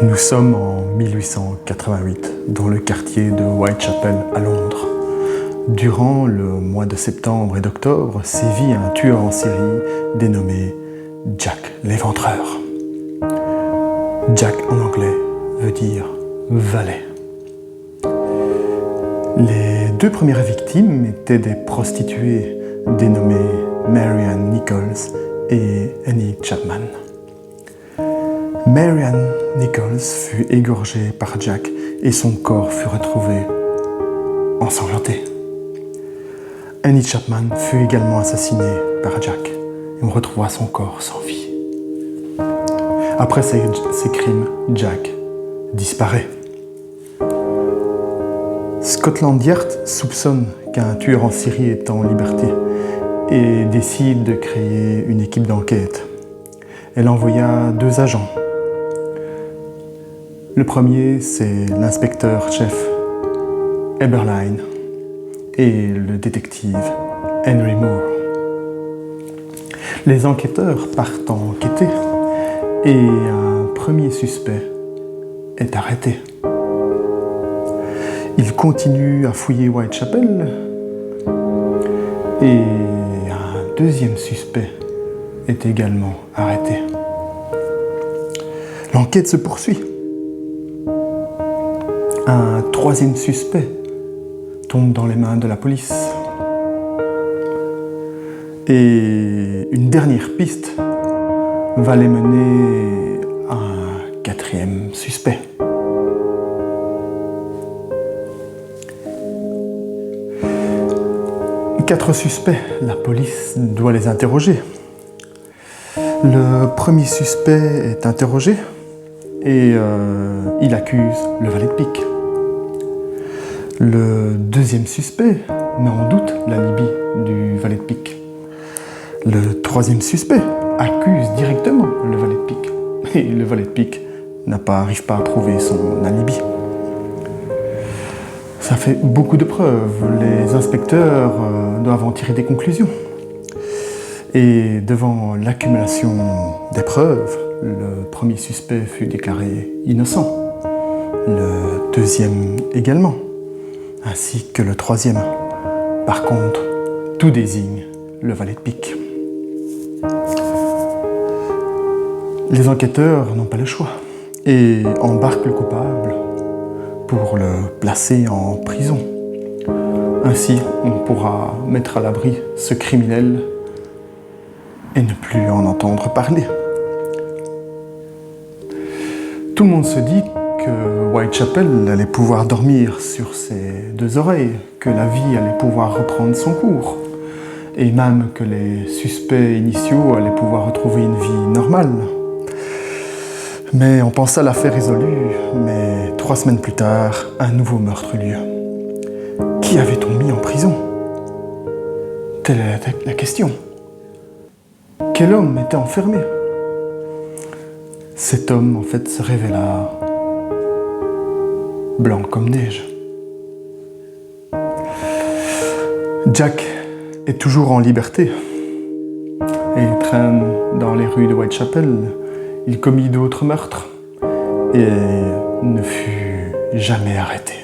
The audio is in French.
Nous sommes en 1888 dans le quartier de Whitechapel à Londres. Durant le mois de septembre et d'octobre sévit un tueur en série dénommé Jack l'Éventreur. Jack en anglais veut dire valet. Les deux premières victimes étaient des prostituées dénommées Marianne Nichols et Annie Chapman. Marianne Nichols fut égorgée par Jack et son corps fut retrouvé ensanglanté. Annie Chapman fut également assassinée par Jack et on retrouva son corps sans vie. Après ces crimes, Jack disparaît. Scotland Yard soupçonne qu'un tueur en série est en liberté et décide de créer une équipe d'enquête. Elle envoya 2 agents. Le premier, c'est l'inspecteur-chef Eberline et le détective Henry Moore. Les enquêteurs partent enquêter et un premier suspect est arrêté. Il continue à fouiller Whitechapel et un deuxième suspect est également arrêté. L'enquête se poursuit. Un troisième suspect tombe dans les mains de la police. Et une dernière piste va les mener à un 4e suspect. Quatre suspects, la police doit les interroger. Le premier suspect est interrogé et il accuse le valet de pique. Le deuxième suspect met en doute l'alibi du valet de pique. Le troisième suspect accuse directement le valet de pique. Et le valet de pique n'arrive pas à prouver son alibi. Ça fait beaucoup de preuves. Les inspecteurs doivent en tirer des conclusions. Et devant l'accumulation des preuves, le premier suspect fut déclaré innocent. Le deuxième également, ainsi que le troisième. Par contre, tout désigne le valet de pique. Les enquêteurs n'ont pas le choix et embarquent le coupable pour le placer en prison. Ainsi, on pourra mettre à l'abri ce criminel et ne plus en entendre parler. Tout le monde se dit que Whitechapel allait pouvoir dormir sur ses 2 oreilles, que la vie allait pouvoir reprendre son cours, et même que les suspects initiaux allaient pouvoir retrouver une vie normale. Mais on pensait à l'affaire résolue, mais 3 semaines plus tard, un nouveau meurtre eut lieu. Qui avait-on mis en prison? Telle est la question. Quel homme était enfermé? Cet homme, en fait, se révéla blanc comme neige. Jack est toujours en liberté et il traîne dans les rues de Whitechapel. Il commit d'autres meurtres et ne fut jamais arrêté.